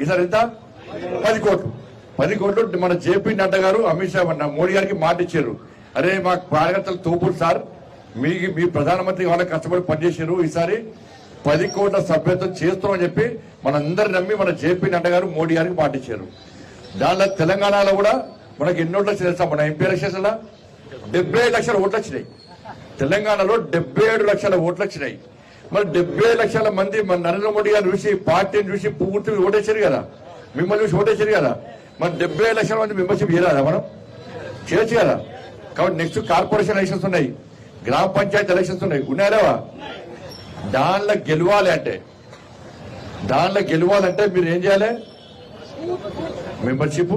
ఈసారి ఎంత 10 కోట్లు. 10 కోట్లు మన జేపీ నడ్డా గారు అమిత్ షా మోడీ గారికి మాట ఇచ్చారు. అరే మా కార్యకర్తలు తోపుడు సార్, మీ ప్రధానమంత్రి వాళ్ళకి కష్టపడి పనిచేశారు, ఈసారి 10 కోట్ల సభ్యత్వం చేస్తామని చెప్పి మనందరు నమ్మి మన జేపీ నడ్డా గారు మోడీ గారికి మాట ఇచ్చారు. దానిలో తెలంగాణలో కూడా మనకి ఎన్ని ఓట్లు వచ్చినాయి? మన ఎంపీ ఎలక్షన్స్ 77 లక్షల ఓట్లు వచ్చినాయి. తెలంగాణలో 77 లక్షల ఓట్లు వచ్చినాయి. మరి 77 లక్షల మంది మన నరేంద్ర మోడీ గారిని చూసి, పార్టీని చూసి పూర్తిగా ఓటేశారు కదా, మిమ్మల్ని చూసి ఓటేశారు కదా. మరి 77 లక్షల మంది మెంబర్షిప్ చేయరాదా? మనం చేయొచ్చు కదా. కాబట్టి నెక్స్ట్ కార్పొరేషన్ ఎలక్షన్స్ ఉన్నాయి, గ్రామ పంచాయతీ ఎలక్షన్స్ ఉన్నాయి, ఉన్నాయా? దానిలో గెలవాలంటే మీరు ఏం చేయాలి? మెంబర్షిప్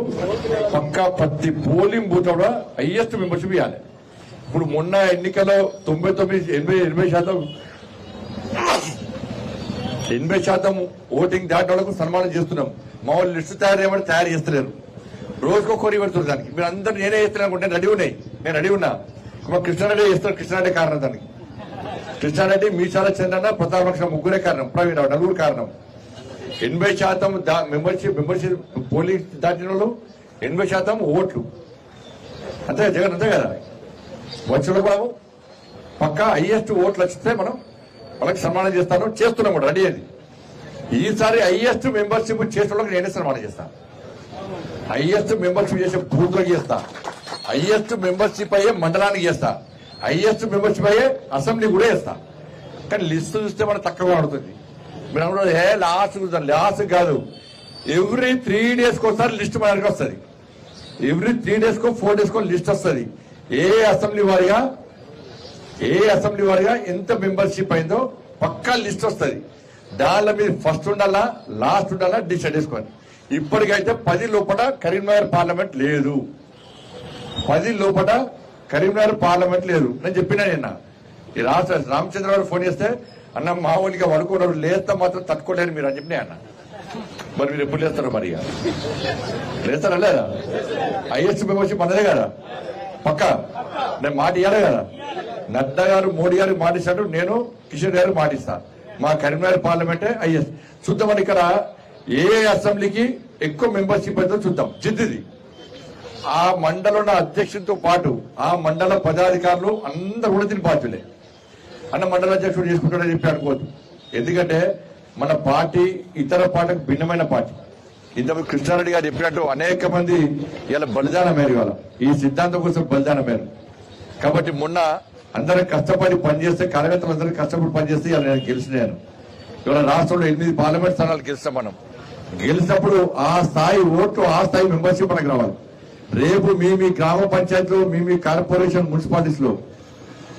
పక్కా ప్రతి పోలింగ్ బూత్ కూడా హైయెస్ట్ మెంబర్షిప్ ఇవ్వాలి. ఇప్పుడు మొన్న ఎన్నికల్లో 80% ఓటింగ్ దాటి వాళ్ళకు సన్మానం చేస్తున్నాం. మా వాళ్ళు లిస్టు తయారు చేస్తలేరు, రోజుకొకరి పెడుతున్నారు దానికి. మీరు అందరూ నేనే చేస్తున్నాను అనుకుంటే నేను రెడీ ఉన్నా. మా కృష్ణారెడ్డి చేస్తారు, కృష్ణారెడ్డి కారణం దానికి. కృష్ణారెడ్డి, మీసాల చంద్రన్న, ప్రతాప్ లక్ష్మణ ముగ్గురే కారణం, ప్రవీణ్ నలుగురు కారణం. 80% మెంబర్షిప్ పోలింగ్ దాటిన వాళ్ళు 80% ఓట్లు. అంతే జగన్, అంతే కదా. వచ్చే బాబు పక్కా హైయెస్ట్ ఓట్లు వచ్చితే మనం వాళ్ళకి సన్మానం చేస్తున్నాం కూడా రెడీ. అది ఈసారి హైయెస్ట్ మెంబర్షిప్ చేసే వాళ్ళకి నేనే సన్మానం చేస్తాను. హైయెస్ట్ మెంబర్షిప్ చేసే బూత్లకు చేస్తా, హైయెస్ట్ మెంబర్షిప్ అయ్యే మండలానికి చేస్తా, హైయెస్ట్ మెంబర్షిప్ అయ్యే అసెంబ్లీ కూడా చేస్తా. కానీ లిస్టు చూస్తే మనం తక్కువగా పడుతుంది. మీరు అనుకుంటారు లాస్ట్ కాదు, ఎవ్రీ 3 డేస్కి ఒకసారి లిస్ట్ మన దగ్గర వస్తుంది. ఎవ్రీ 3 డేస్కో 4 డేస్కో లిస్ట్ వస్తుంది. ఏ అసెంబ్లీ వారిగా ఎంత మెంబర్షిప్ అయిందో పక్కా లిస్ట్ వస్తుంది. దానిలో మీరు ఫస్ట్ ఉండాలా లాస్ట్ ఉండాలా డిసైడ్ చేసుకోండి. ఇప్పటికైతే 10 లోపల కరీంనగర్ పార్లమెంట్ లేదు. 10 లోపల కరీంనగర్ పార్లమెంట్ లేదు. నేను చెప్పినా నిన్న ఈ రామచంద్ర గారు ఫోన్ చేస్తే, అన్న మా ఊళ్ళకి వడుకున్నారు, లేస్తా మాత్రం తట్టుకోలేరు మీరు అని చెప్పినా అన్న. మరి మీరు ఎప్పుడు లేస్తారు? మరి లేస్తారా లేదా? హైయెస్ట్ మెంబర్షిప్ అన్నదే కదా పక్కా. నేను మాట ఇవ్వాలి కదా. నడ్డా గారు మోడీ గారు మాటిస్తాడు, నేను కిషన్ గారు మాటిస్తా. మా కరీంనగర్ పార్లమెంటే హైయెస్ట్. చూద్దామని ఇక్కడ ఏ అసెంబ్లీకి ఎక్కువ మెంబర్షిప్ అయితే చూద్దాం. జిద్దిది ఆ మండలం అధ్యక్షుడితో పాటు ఆ మండల పదాధికారులు అందరూ కూడా దీని బాధ్యులే. అన్న మండల అధ్యక్షుడు చేసుకుంటాడని చెప్పి అనుకోవద్దు. ఎందుకంటే మన పార్టీ ఇతర పార్టీకి భిన్నమైన పార్టీ. ఇంతకు కృష్ణారెడ్డి గారు చెప్పినట్టు అనేక మంది ఇలా బలిదానమేరు, ఇవాళ ఈ సిద్ధాంతం కోసం బలిదానమేరు. కాబట్టి మొన్న అందరూ కష్టపడి పనిచేస్తే, కార్యకర్తలు అందరూ కష్టపడి పనిచేస్తే ఇలా నేను గెలిచినాను. ఇవాళ రాష్ట్రంలో 8 పార్లమెంట్ స్థానాలు గెలిస్తాం. మనం గెలిచినప్పుడు ఆ స్థాయి ఓట్లు, ఆ స్థాయి మెంబర్షిప్ మనకు రావాలి. రేపు మీ గ్రామ పంచాయతీలో, మీ కార్పొరేషన్, మున్సిపాలిటీస్ లో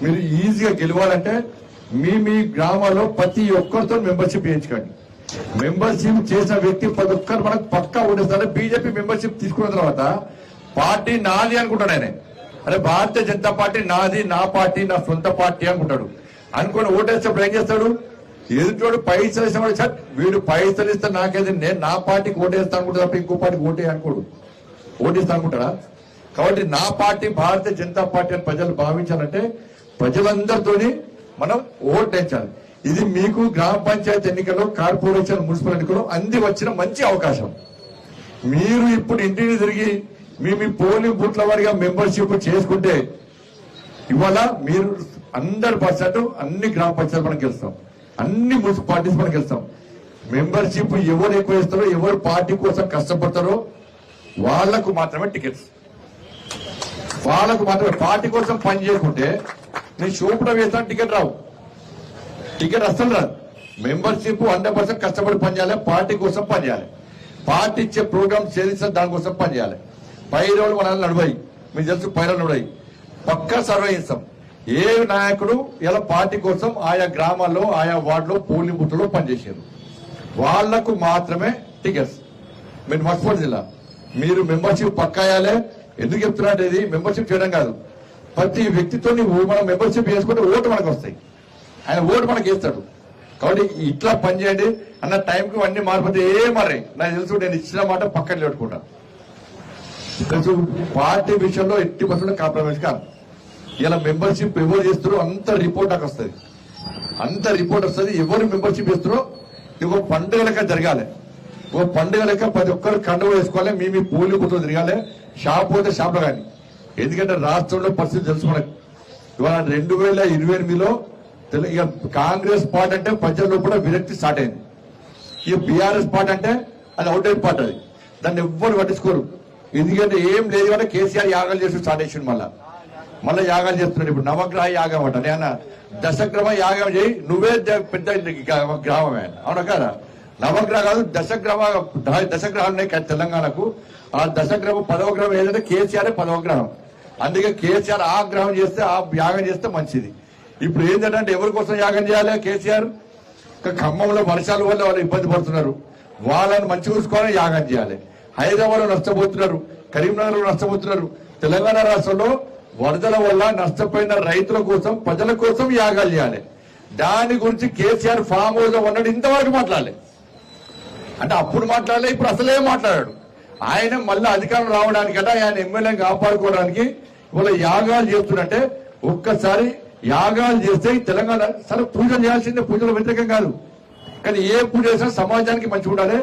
మీరు ఈజీగా గెలవాలంటే మీ గ్రామాల్లో ప్రతి ఒక్కరితో మెంబర్షిప్ చేయించుకోండి. మెంబర్షిప్ చేసిన వ్యక్తి ప్రతి ఒక్కరు మనకు పక్కా ఓటేస్తారు. బీజేపీ మెంబర్షిప్ తీసుకున్న తర్వాత పార్టీ నాది అనుకుంటాడు ఆయన. అరే భారతీయ జనతా పార్టీ నాది, నా పార్టీ, నా సొంత పార్టీ అనుకుంటాడు. అనుకుని ఓటేసినప్పుడు ఏం చేస్తాడు? ఎదుటోడు పైసలు ఇస్తాడు, సార్ వీడు పైసలు ఇస్తే నాకేది, నేను నా పార్టీకి ఓటేస్తా అనుకుంటా తప్ప ఇంకో పార్టీకి ఓటేస్తా అనుకుంటాడా? కాబట్టి నా పార్టీ భారతీయ జనతా పార్టీ అని ప్రజలు భావించాలంటే ప్రజలందరితోని మనం ఓటేయించాలి. ఇది మీకు గ్రామ పంచాయతీ ఎన్నికల్లో, కార్పొరేషన్, మున్సిపల్ ఎన్నికల్లో అంది వచ్చిన మంచి అవకాశం. మీరు ఇప్పుడు ఇంటిని తిరిగి మీ పోలింగ్ బూత్ల వారిగా మెంబర్షిప్ చేసుకుంటే ఇవాళ మీరు 100% అన్ని గ్రామ పంచాయతీలు మనం గెలుస్తాం, అన్ని మున్సిపాలిటీస్ మనం గెలుస్తాం. మెంబర్షిప్ ఎవరు ఎక్కువ ఇస్తారో, ఎవరు పార్టీ కోసం కష్టపడతారో వాళ్లకు మాత్రమే టికెట్స్, వాళ్ళకు మాత్రమే. పార్టీ కోసం పని చేసుకుంటే నేను షోపులో వేస్తాను, టికెట్ రావు, టికెట్ అస్సలు రాదు. మెంబర్షిప్ 100% కష్టపడి పనిచేయాలి, పార్టీ కోసం పనిచేయాలి. పార్టీ ఇచ్చే ప్రోగ్రామ్ చేస్తే దానికోసం పనిచేయాలి. పైరోలు మన నడువాయి, మీకు తెలుసు, పైరోలు నడువాయి పక్కా సర్వే ఇస్తాం. ఏ నాయకుడు ఇలా పార్టీ కోసం ఆయా గ్రామాల్లో, ఆయా వార్డులో, పోలింగ్ బూత్లో పనిచేసారు వాళ్లకు మాత్రమే టికెట్స్. మీరు మర్చిపోయి జిల్లా మీరు మెంబర్షిప్ పక్కాయాలే. ఎందుకు చెప్తున్నట్టు, ఇది మెంబర్షిప్ చేయడం కాదు, ప్రతి వ్యక్తితో మనం మెంబర్షిప్ చేసుకుంటే ఓటు మనకు వస్తాయి, ఆయన ఓటు మనకి వేస్తాడు. కాబట్టి ఇట్లా పనిచేయండి అన్న. టైంకి అన్ని మారిపోతే మారే నాకు తెలుసు, నేను ఇచ్చిన మాట పక్కన పెట్టుకుంటా. తెలుసు పార్టీ విషయంలో 80% కాంప్రమైజ్ కాదు. ఇలా మెంబర్షిప్ ఎవరు చేస్తారో అంత రిపోర్ట్ నాకు వస్తుంది, అంత రిపోర్ట్ వస్తుంది. ఎవరు మెంబర్షిప్ చేస్తారో ఇవ్వ పండుగలగా జరగాలి. ఒక పండుగ లెక్క ప్రతి ఒక్కరు కండువ వేసుకోవాలి, మీ పూలు గుర్తు తిరగాలి, షాప్ పోతే షాప్లో కానీ. ఎందుకంటే రాష్ట్రంలో పరిస్థితి తెలుసుకోవాలి. ఇవాళ 2028లో ఇక కాంగ్రెస్ పార్టీ అంటే ప్రజల్లో కూడా విరక్తి స్టార్ట్ అయింది. ఇక బీఆర్ఎస్ పార్టీ అంటే అది అవుట్ అయిన పార్టీ, అది దాన్ని ఎవ్వరు పట్టించుకోరు. ఎందుకంటే ఏం లేదు అంటే కేసీఆర్ యాగాలు చేసి స్టార్ట్ చేసిండు, మళ్ళీ యాగాలు చేస్తున్నాడు. ఇప్పుడు నవగ్రహ యాగం అంట, నేను దశగ్రహ యాగం చేయి, నువ్వే పెద్ద గ్రామమే, అవునా కదా? నవగ్రహ కాదు, దశగ్రహాలు ఉన్నాయి తెలంగాణకు. ఆ దశగ్రహం 10వ గ్రహం ఏదంటే కేసీఆర్ 10వ గ్రహం. అందుకే కేసీఆర్ ఆ గ్రహం చేస్తే, ఆ యాగం చేస్తే మంచిది. ఇప్పుడు ఏంటంటే ఎవరి కోసం యాగం చేయాలి కేసీఆర్? ఖమ్మంలో వర్షాల వల్ల వాళ్ళు ఇబ్బంది పడుతున్నారు, వాళ్ళని మంచి చూసుకోవాలని యాగం చేయాలి. హైదరాబాద్ లో నష్టపోతున్నారు, కరీంనగర్ లో నష్టపోతున్నారు. తెలంగాణ రాష్ట్రంలో వరదల వల్ల నష్టపోయిన రైతుల కోసం, ప్రజల కోసం యాగాలు చేయాలి. దాని గురించి కేసీఆర్ ఫామ్ హౌస్ లో ఉన్నాడు, ఇంతవరకు మాట్లాడలే. అంటే అప్పుడు మాట్లాడలే, ఇప్పుడు అసలే మాట్లాడాడు. ఆయన మళ్ళీ అధికారం రావడానికంటే, ఆయన ఎమ్మెల్యేని కాపాడుకోవడానికి ఇవాళ యాగాలు చేస్తున్నట్టే. ఒక్కసారి యాగాలు చేస్తే తెలంగాణ సరే పూజలు చేయాల్సిందే, పూజలు వ్యతిరేకం కాదు, కానీ ఏ పూజ చేసినా సమాజానికి మంచి ఉండాలి,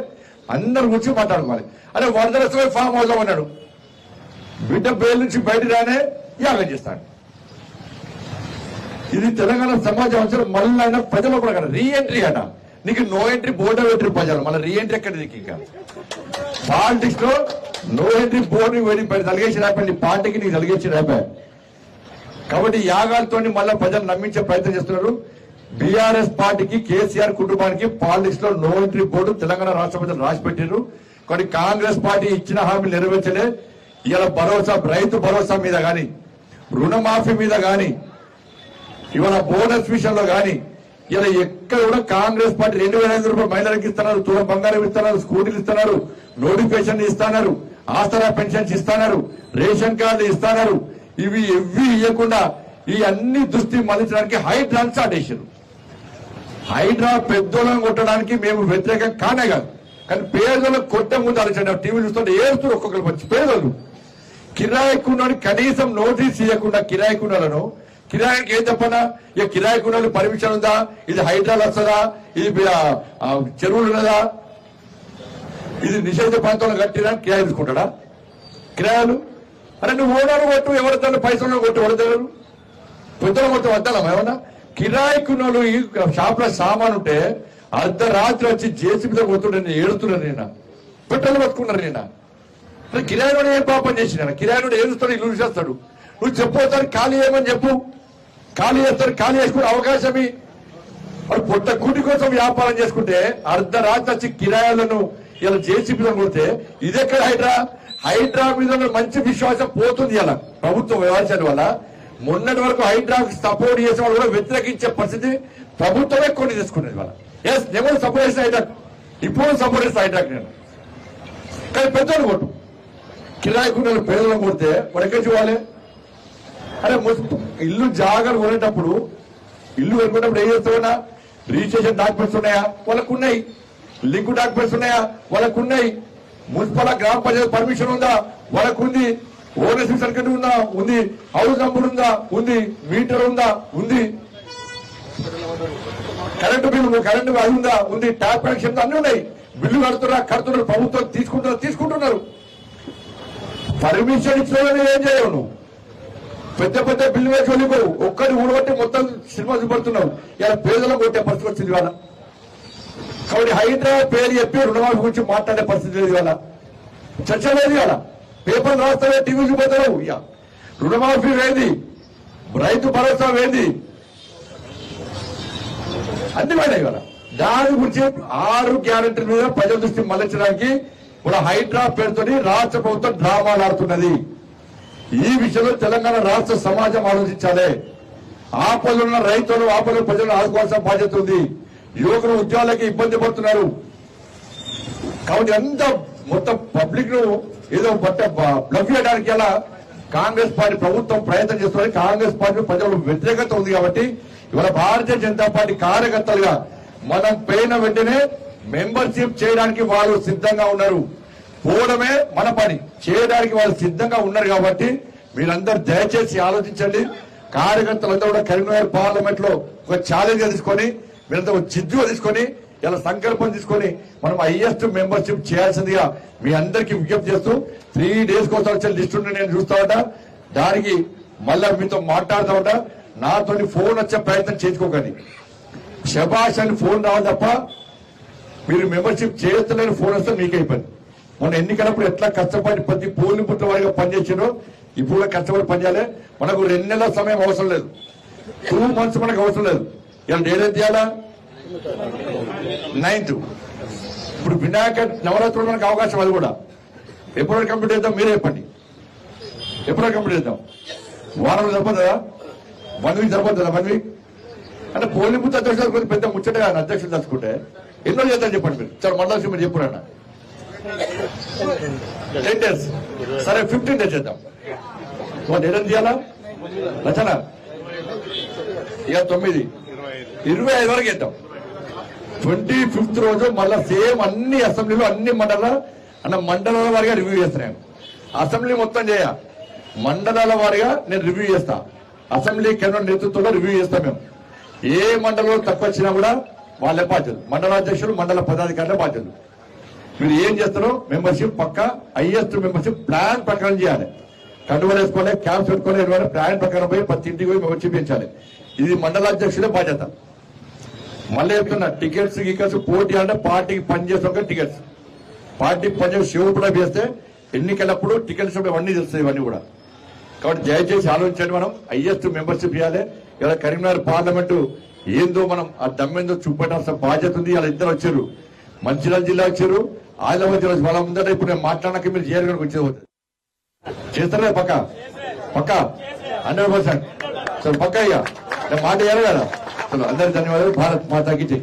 అందరి గురించి మాట్లాడుకోవాలి. అదే వరదలతో ఫామ్ హౌస్ లో ఉన్నాడు, బిడ్డ బెయిల్ నుంచి బయట రానే యాగం చేస్తాడు. ఇది తెలంగాణ సమాజం అవసరం. మళ్ళీ ఆయన ప్రజలు కూడా కదా రీఎంట్రీ అట, నీకు నో ఎంట్రీ బోర్డు ఎంట్రీ ప్రజలు, మళ్ళీ రీఎంట్రీ ఎక్కడ నీకు? ఇంకా పాలిటిక్స్ లో నో ఎంట్రీ బోర్డు తలిగేసి రాపండి, పార్టీకి నీకు తలిగేసి రాపా. కాబట్టి యాగాలతో మళ్ళీ ప్రజలు నమ్మించే ప్రయత్నం చేస్తున్నారు. బీఆర్ఎస్ పార్టీకి, కేసీఆర్ కుటుంబానికి పాలిటిక్స్ లో నో ఎంట్రీ బోర్డు తెలంగాణ రాష్ట్ర ప్రజలు రాసి పెట్టారు. కానీ కాంగ్రెస్ పార్టీ ఇచ్చిన హామీలు నెరవేర్చలే. ఇవాళ భరోసా, రైతు భరోసా మీద గాని, రుణమాఫీ మీద గాని, ఇవాళ బోనస్ విషయంలో గాని, ఇలా ఎక్కడ కూడా కాంగ్రెస్ పార్టీ 2,500 రూపాయలు మహిళలకు ఇస్తున్నారు, తులం బంగారం ఇస్తున్నారు, స్కూటీలు ఇస్తున్నారు, నోటిఫికేషన్ ఇస్తున్నారు, ఆసరా పెన్షన్స్ ఇస్తున్నారు, రేషన్ కార్డు ఇస్తున్నారు. ఇవి ఇవ్వకుండా ఈ అన్ని దృష్టి మళ్లించడానికి హైడ్రా స్టార్ట్ చేశారు. హైడ్రా పెద్దోళ్ళని కొట్టడానికి మేము వ్యతిరేకం కానే కాదు, కానీ పేదోళ్ళకు కొట్టే ముందు ఆలోచన. టీవీ చూస్తుంటే ఏడుస్తారు ఒక్కొక్కరు వచ్చి పేదోళ్ళు. కిరాయికున్నోని కనీసం నోటీస్ ఇవ్వకుండా కిరాయికున్నోళ్ళను, కిరాయికి ఏం చెప్పనా, ఇక కిరాయికున్నోళ్ళు పర్మిషన్ ఉందా, ఇది హైడ్రాలు వస్తుందా, ఇది చెరువులు ఉన్నదా, ఇది నిషేధ ప్రాంతంలో కట్టినా కిరాయి తీసుకుంటాడా? కిరాయాలు అరే నువ్వు ఓనర్ కొట్టు, ఎవరితో పైసలు కొట్టు, ఎవరిదారు పెద్దలు కొట్టు వద్దాం. ఏమన్నా కిరాయికున్నోళ్ళు ఈ షాప్ లో సామాన్ ఉంటే అర్ధరాత్రి వచ్చి జేసీబీతో కొడుతుంటే నేను ఏడుతున్నాను, నేను పెట్రోల్ పట్టుకున్నారు. నేను కిరాయినోడు ఏం పాపం చేసిన, కిరాయినోడు ఏడుస్తాడు, ఇల్లు చేస్తాడు. నువ్వు చెప్పొస్తాను ఖాళీ చేయమని చెప్పు, ఖాళీ చేస్తాడు, ఖాళీ చేసుకునే అవకాశమే. వాడు పొట్ట కూటి కోసం వ్యాపారం చేసుకుంటే అర్ధరాత్రి వచ్చి కిరాయిలను ఇలా జేసీబీతో కొడితే ఇదెక్కడ హైడ్రా? హైడ్రా మీద మంచి విశ్వాసం పోతుంది ఇలా ప్రభుత్వం వ్యవహారాల వల్ల. మొన్నటి వరకు హైడ్రాకి సపోర్ట్ చేసే వాళ్ళు కూడా వ్యతిరేకించే పరిస్థితి ప్రభుత్వమే కొన్ని తీసుకునేది వాళ్ళ. ఎస్ నేను సపోర్ట్ చేసిన హైడ్రాక్, ఇప్పుడు సపోర్ట్ చేసిన హైడ్రాక్ నేను. కానీ పెద్దోళ్ళు కొట్టు, కిరాయికున్న పేదలను కొడితే వాడు ఎక్కడ చూడాలి? అరే ఇల్లు జాగాలు కొనేటప్పుడు, ఇల్లు కొనుక్కున్నప్పుడు ఏం చేస్తామన్నా, రిజిస్ట్రేషన్ డాక్యుమెంట్స్ ఉన్నాయా? వాళ్ళకు ఉన్నాయి. లింక్ డాక్యుమెంట్స్ ఉన్నాయా? వాళ్ళకు ఉన్నాయి. మున్సిపల్ గ్రామ పంచాయతీ పర్మిషన్ ఉందా? వాళ్ళకు ఉంది. ఓనర్షిప్ సర్టిఫికేట్ ఉందా? ఉంది. హౌస్ నంబర్ ఉందా? ఉంది. మీటర్ ఉందా? ఉంది. కరెంటు బిల్లు అది ఉందా? ఉంది. ట్యాప్ కనెక్షన్ అన్ని ఉన్నాయి. బిల్లు కడుతున్నారు, ప్రభుత్వం తీసుకుంటున్నారు. పర్మిషన్ ఇచ్చిన ఏం చేయవు నువ్వు? పెద్ద పెద్ద బిల్లు వేసి వెళ్ళిపోవు, ఒక్కటి ఊడబట్టి మొత్తం సినిమా చూపడుతున్నావు. ఇలా పేదలకు కొట్టే పరిస్థితి వచ్చింది ఇవాళ. కాబట్టి హైదరాబాద్ పేరు చెప్పి రుణమాఫీ గురించి మాట్లాడే పరిస్థితి లేదు ఇవాళ, చర్చ లేదు ఇవాళ. పేపర్ రాస్తావే, టీవీ చూపోతావు. ఇక రుణమాఫీ వేంది, రైతు భరోసా వేంది, అన్ని పోయినాయి ఇవాళ. దాని గురించి 6 గ్యారెంటీల మీద ప్రజల దృష్టి మళ్లించడానికి కూడా హైడ్రా పేరుతో రాష్ట్ర ప్రభుత్వం డ్రామాలు ఆడుతున్నది. ఈ విషయంలో తెలంగాణ రాష్ట్ర సమాజం ఆలోచించాలి. ఆపదలున్న రైతులు, ఆపదలు ప్రజలను ఆదుకోవాల్సిన బాధ్యత ఉంది. యువకులు ఉద్యోగాలకి ఇబ్బంది పడుతున్నారు. కాబట్టి అంత మొత్తం పబ్లిక్ ను ఏదో బ్లఫ్ చేయడానికి ఎలా కాంగ్రెస్ పార్టీ ప్రభుత్వం ప్రయత్నం చేస్తున్నది. కాంగ్రెస్ పార్టీ ప్రజలకు వ్యతిరేకత ఉంది. కాబట్టి ఇవాళ భారతీయ జనతా పార్టీ కార్యకర్తలుగా మనం పోయిన వెంటనే మెంబర్షిప్ చేయడానికి వాళ్ళు సిద్ధంగా ఉన్నారు. పోవడమే మన పని, చేయడానికి వాళ్ళు సిద్ధంగా ఉన్నారు. కాబట్టి మీరందరూ దయచేసి ఆలోచించండి. కార్యకర్తలంతా కూడా కరీంనగర్ పార్లమెంట్ లో ఒక ఛాలెంజ్ తీసుకొని, మీరంతా జిద్దుగా తీసుకొని ఇలా సంకల్పం తీసుకొని మనం హైయెస్ట్ మెంబర్షిప్ చేయాల్సిందిగా మీ అందరికీ విజ్ఞప్తి చేస్తూ 3 days కోసం వచ్చే లిస్ట్ నేను చూస్తా ఉంటా. దానికి మళ్ళా మీతో మాట్లాడుతూ ఉంటా. నాతో ఫోన్ వచ్చే ప్రయత్నం చేసుకోకండి. శబాష్ అని ఫోన్ రావాలి తప్ప మీరు మెంబర్షిప్ చేస్తలేని ఫోన్ వస్తే మీకైపోయింది. మన ఎన్నికలప్పుడు ఎట్లా కష్టపడి ప్రతి పోలింగ్ పుట్టిన వారిగా పనిచేసారో ఇప్పుడు కూడా కష్టపడి పనిచేయాలి. మనకు 2 నెలల సమయం అవసరం లేదు, 2 months మనకు అవసరం లేదు. ఇలా డేట్ ఎంత చేయాలా? 9th. ఇప్పుడు వినాయక నవరాత్రులు మనకు అవకాశం, అది కూడా ఎప్పుడో కంప్లీట్ చేద్దాం. మీరే చెప్పండి, ఎప్పుడో కంప్లీట్ చేద్దాం? వారంలో సరిపోతుందా? 1 week సరిపోతుందా? 1 week అంటే పోలింగ్ బూత్ అధ్యక్షులు పెద్ద ముచ్చటగా అధ్యక్షులు తలుచుకుంటే ఎన్నో చేద్దాం చెప్పండి. మీరు చాలా మండలం మీరు చెప్పురన్న 10 days. సరే 15 days చేద్దాం. ఏదైనా చేయాలా రచన? ఇక 9, 25 వరకు చేద్దాం. 25th రోజు మళ్ళా సేమ్ అన్ని అసెంబ్లీలో అన్ని మండలాల వారిగా రివ్యూ చేస్తున్నాను. అసెంబ్లీ మొత్తం చేయ మండలాల వారిగా నేను రివ్యూ చేస్తా. అసెంబ్లీ కేంద్ర నేతృత్వంలో రివ్యూ చేస్తాం. మేము ఏ మండలంలో తక్కువ వచ్చినా కూడా వాళ్ళే బాధ్యులు, మండలాధ్యక్షులు మండల పదాధికారులే బాధ్యులు. మీరు ఏం చేస్తారో మెంబర్షిప్ పక్క హైయెస్ట్ మెంబర్షిప్ ప్లాన్ ప్రకారం చేయాలి. కండువలు వేసుకోవాలి, క్యాంప్స్ పెట్టుకోవాలి, ప్లాన్ ప్రకారం పోయి ప్రతి ఇంటికి పోయి మెంబర్షిప్ పెంచాలి. ఇది మండలాధ్యక్షులే బాధ్యత. మళ్ళీ చెప్తున్నా, టికెట్స్ పోటీ అంటే పార్టీకి పనిచేసే టికెట్స్, పార్టీకి పనిచేసే శివుడు కూడా వేస్తే ఎన్నికలప్పుడు టికెట్స్ ఇవన్నీ తెలుస్తాయి. ఇవన్నీ కూడా కాబట్టి దయచేసి ఆలోచించండి. మనం హైయెస్ట్ మెంబర్షిప్ ఇవ్వాలి. ఇలా కరీంనగర్ పార్లమెంటు ఏందో మనం ఆ దమ్మేందో చూపెట్టాల్సిన బాధ్యత ఉంది. ఇలా ఇద్దరు వచ్చారు, మంచిర్యాల జిల్లా వచ్చారు, ఆదిలాబాద్ జిల్లా. వాళ్ళ ముందర ఇప్పుడు నేను మాట్లాడక మీరు చేయడానికి వచ్చేది చేస్తారా? పక్క 100%. పక్క ఇక మాట చేయాలి కదా. అందరికీ ధన్యవాదాలు. భారత్ మాతాకి జై.